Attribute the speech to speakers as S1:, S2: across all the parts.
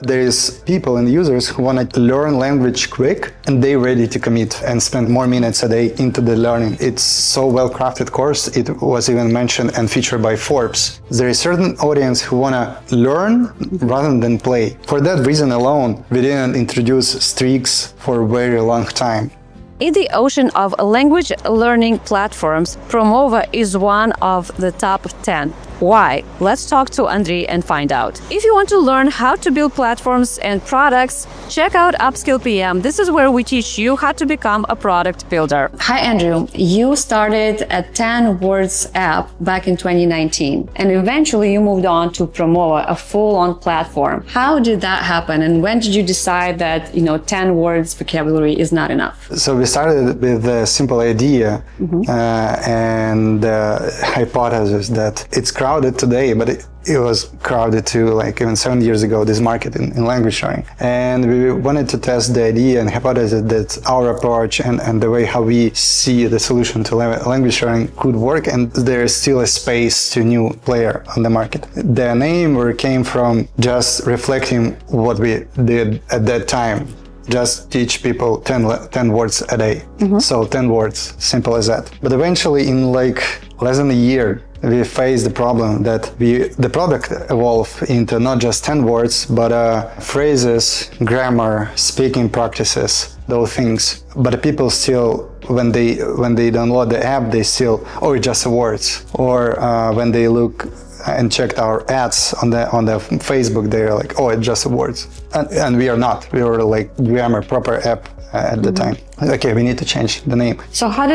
S1: There is people and users who want to learn language quick and they're ready to commit and spend more minutes a day into the learning. It's so well-crafted course. It was even mentioned and featured by Forbes. There is certain audience who want to learn rather than play. For that reason alone, we didn't introduce streaks for a very long time.
S2: In the ocean of language learning platforms, Promova is one of the top 10. Why? Let's talk to Andrei and find out. If you want to learn how to build platforms and products, check out Upskill PM. This is where we teach you how to become a product builder.
S3: Hi, Andrew. You started a 10 words app back in 2019, and eventually you moved on to Promova, a full-on platform. How did that happen, and when did you decide that 10 words vocabulary is not enough?
S1: So we started with a simple idea and the hypothesis that it's crowded today, but it was crowded too, like even 7 years ago, this market in language learning. And we wanted to test the idea and hypothesis that our approach and the way how we see the solution to language learning could work, and there is still a space to new player on the market. The name came from just reflecting what we did at that time. Just teach people 10 words a day. So 10 words, simple as that. But eventually in like less than a year, we faced the problem that the product evolved into not just 10 words, but phrases, grammar, speaking practices, those things. But the people still, when they download the app, they still, it's just words. Or when they look and checked our ads on the Facebook, they're like, it's just words. And we are not. We were like grammar, proper app at the time. Okay, we need to change the name.
S3: So how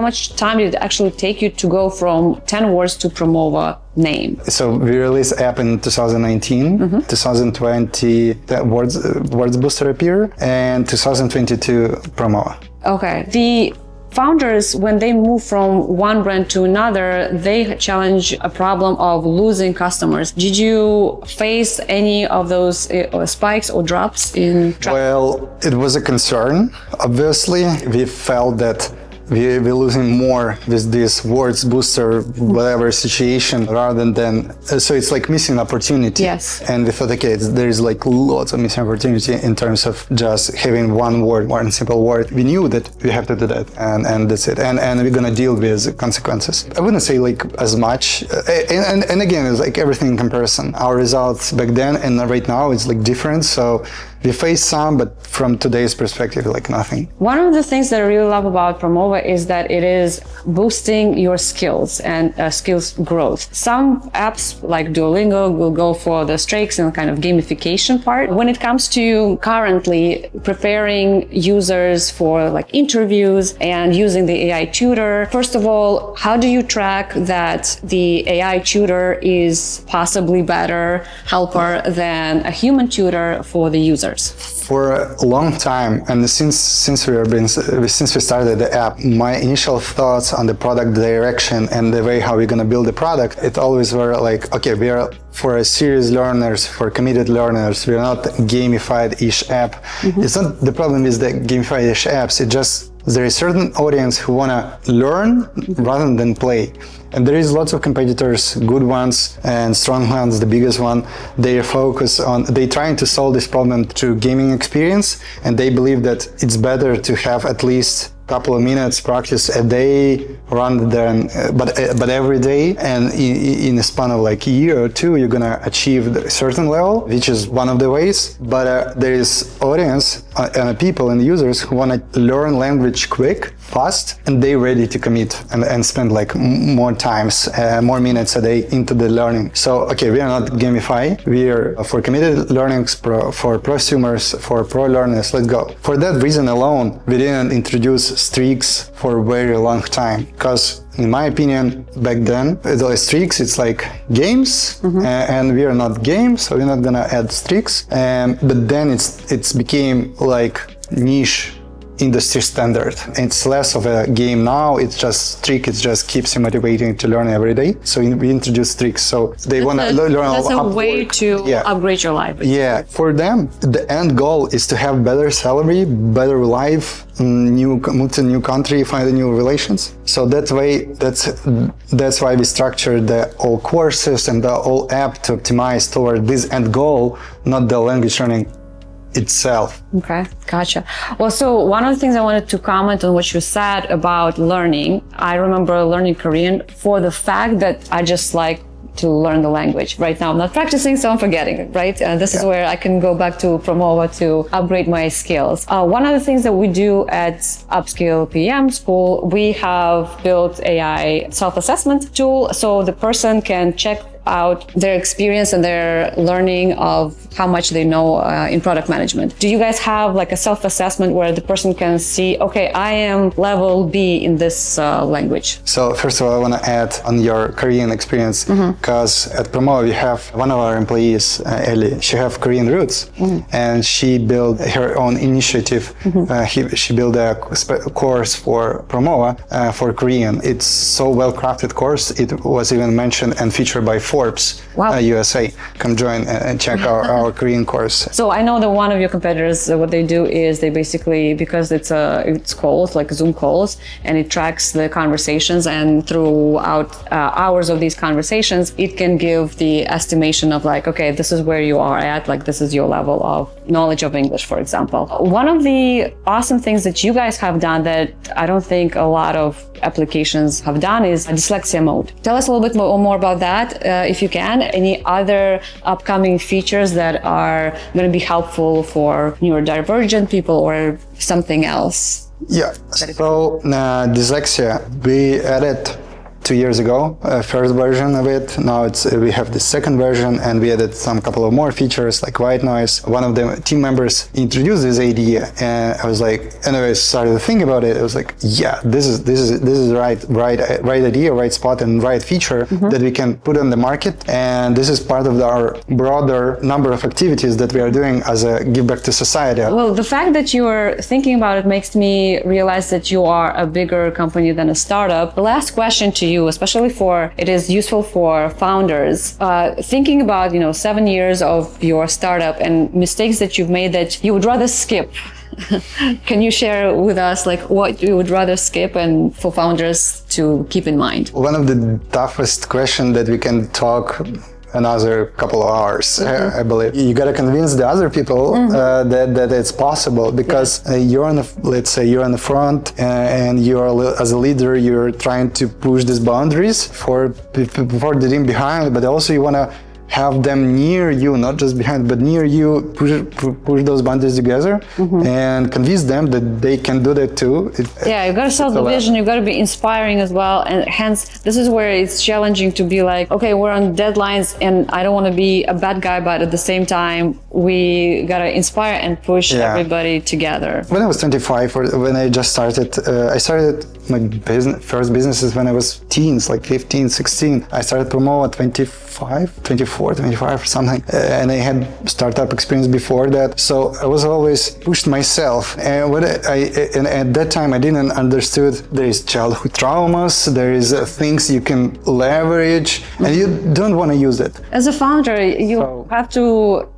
S3: much time did it actually take you to go from 10 words to Promova name? So
S1: we released app in 2019, 2020 the words booster appeared, and 2022 Promova.
S3: Okay. The founders, when they move from one brand to another, they challenge a problem of losing customers. Did you face any of those spikes or drops in traffic?
S1: Well, it was a concern. Obviously, we felt that we're losing more with this words booster, whatever situation, rather than, so it's like missing opportunity.
S3: Yes.
S1: And we thought, okay, there is like lots of missing opportunity in terms of just having one simple word. We knew that we have to do that, and that's it. And we're gonna deal with consequences. I wouldn't say like as much. And again, it's like everything in comparison. Our results back then and right now is like different. So we face some, but from today's perspective, like nothing.
S3: One of the things that I really love about Promova is that it is boosting your skills and skills growth. Some apps like Duolingo will go for the streaks and kind of gamification part. When it comes to currently preparing users for like interviews and using the AI tutor, first of all, how do you track that the AI tutor is possibly better helper than a human tutor for the users?
S1: For a long time, and since we started the app, my initial thoughts on the product direction and the way how we're gonna build the product, it always were like, okay, we are for serious learners, for committed learners. We're not gamified-ish app. It's not the problem is the gamified-ish apps. It just there is certain audience who wanna learn rather than play. And there is lots of competitors, good ones and strong ones, the biggest one. They focus on, they trying to solve this problem through gaming experience, and they believe that it's better to have at least couple of minutes practice a day rather than but every day, and in a span of like a year or two you're gonna achieve a certain level, which is one of the ways. But there is audience and people and users who want to learn language quick, fast, and they're ready to commit and spend like more times, more minutes a day into the learning. So okay, we are not gamify, we are for committed learnings, for prosumers, for pro learners. Let's go. For that reason alone, we didn't introduce streaks for a very long time, because in my opinion back then the streaks, it's like games, and we are not games, so we're not gonna add streaks. But then it's became like niche industry standard. It's less of a game now. It's just streak. It just keeps you motivating to learn every day. So we introduce streaks. So they want to learn.
S3: That's a way to
S1: Yeah.
S3: upgrade your life.
S1: Yeah, for them, the end goal is to have better salary, better life, move to a new country, find new relations. So that's why we structured the all courses and the whole app to optimize toward this end goal, not the language learning itself.
S3: Okay, gotcha. Well, so one of the things I wanted to comment on what you said about learning, I remember learning Korean for the fact that I just like to learn the language. Right now I'm not practicing, so I'm forgetting it, right? This is where I can go back to Promova to upgrade my skills. One of the things that we do at Upskill PM School, we have built AI self-assessment tool, so the person can check out their experience and their learning of how much they know in product management. Do you guys have like a self-assessment where the person can see, okay, I am level B in this language?
S1: So first of all, I want to add on your Korean experience, because at Promova we have one of our employees, Ellie, she have Korean roots, and she built her own initiative. She built a course for Promova for Korean. It's so well-crafted course. It was even mentioned and featured by Forbes USA. Come join and check our Korean course.
S3: So I know that one of your competitors, what they do is they basically, because it's calls, like Zoom calls, and it tracks the conversations, and throughout hours of these conversations, it can give the estimation of like, okay, this is where you are at, like this is your level of knowledge of English, for example. One of the awesome things that you guys have done that I don't think a lot of applications have done is dyslexia mode. Tell us a little bit more about that, if you can. Any other upcoming features that are going to be helpful for neurodivergent people or something else?
S1: Yeah, so dyslexia, we added 2 years ago, first version of it. Now we have the second version, and we added some couple of more features like white noise. One of the team members introduced this idea, and I was like, anyways, started to think about it. I was like, yeah, this is the right idea, right spot, and right feature that we can put on the market. And this is part of our broader number of activities that we are doing as a give back to society.
S3: Well, the fact that you are thinking about it makes me realize that you are a bigger company than a startup. The last question to you, especially it is useful for founders, thinking about 7 years of your startup and mistakes that you've made that you would rather skip. Can you share with us like what you would rather skip and for founders to keep in mind?
S1: One of the toughest questions that we can talk another couple of hours, I believe. You got to convince the other people that it's possible, because let's say you're on the front and you're as a leader, you're trying to push these boundaries for the team behind, but also you want to have them near you, not just behind, but near you, push those boundaries together and convince them that they can do that too.
S3: You've got to sell the vision, you've got to be inspiring as well, and hence this is where it's challenging to be like, okay, we're on deadlines and I don't want to be a bad guy, but at the same time we got to inspire and push everybody together.
S1: When I was 25, or when I just started, I started my first businesses when I was teens, like 15, 16. I started Promova 24, 25 or something, and I had startup experience before that, so I was always pushed myself. And and at that time I didn't understood there is childhood traumas, there is things you can leverage, and you don't want to use it.
S3: As a founder, you have to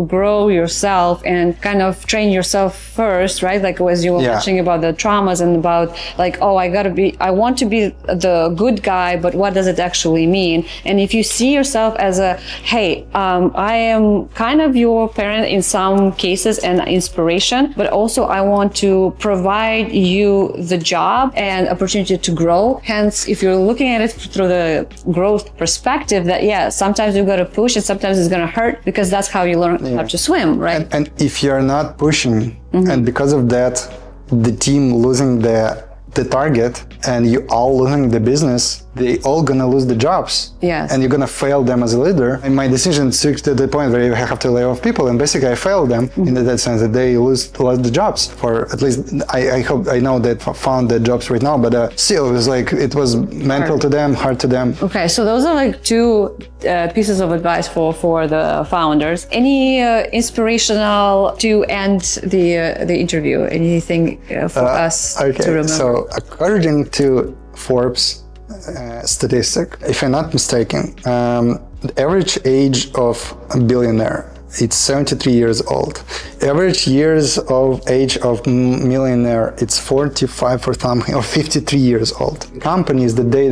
S3: grow yourself and kind of train yourself first, right? Like as you were mentioning about the traumas and about like, oh, I want to be the good guy, but what does it actually mean? And if you see yourself as hey, I am kind of your parent in some cases and inspiration, but also I want to provide you the job and opportunity to grow. Hence, if you're looking at it through the growth perspective, that sometimes you've got to push and sometimes it's going to hurt, because that's how you learn how to swim, right?
S1: And if you're not pushing, and because of that, the team losing the target and you all losing the business, they all gonna lose the jobs.
S3: Yes.
S1: And you're gonna fail them as a leader. And my decision took to the point where you have to lay off people, and basically I failed them in that sense that they lost the jobs. For at least I know that found the jobs right now, but still it was like it was mental to them, hard to them.
S3: Okay, so those are like two pieces of advice for the founders. Any inspirational to end the interview? Anything for us to remember?
S1: So according to Forbes statistic, if I'm not mistaken, the average age of a billionaire, it's 73 years old. Average years of age of millionaire, it's 45 or something, or 53 years old. Companies that they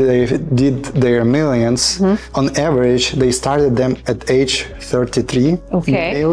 S1: did their millions, on average, they started them at age 33.
S3: Okay.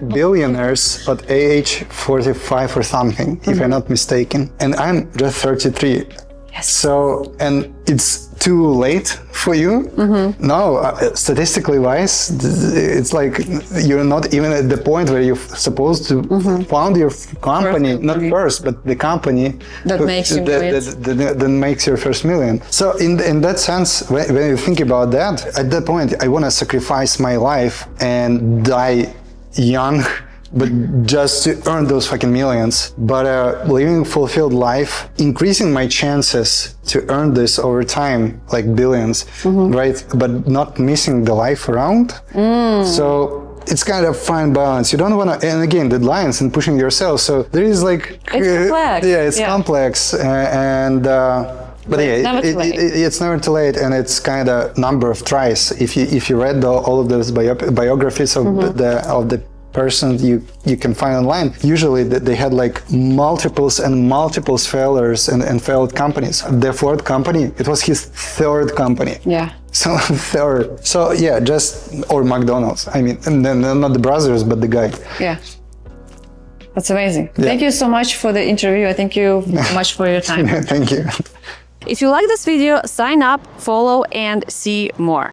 S1: Billionaires at age 45 or something, if I'm not mistaken. And I'm just 33.
S3: Yes.
S1: So, and it's too late for you? No, statistically wise, it's like you're not even at the point where you're supposed to found your company, not first, but the company
S3: that makes you
S1: that makes your first million. So in that sense, when you think about that, at that point, I want to sacrifice my life and die young, but just to earn those fucking millions. But living a fulfilled life, increasing my chances to earn this over time, like billions, right? But not missing the life around. So it's kind of fine balance. You don't want to, and again, deadlines and pushing yourself. So there is like,
S3: it's complex.
S1: Yeah, it's complex, but yeah, it's never too late, and it's kind of number of tries. If you read all of those biographies of the person you can find online, usually they had like multiples failures and failed companies. The fourth company, it was his third company.
S3: Yeah.
S1: So third. So yeah, or McDonald's. I mean, and then not the brothers, but the guy.
S3: Yeah. That's amazing.
S1: Yeah.
S3: Thank you so much for the interview. Thank you so much for your time.
S1: Thank you.
S2: If you like this video, sign up, follow, and see more.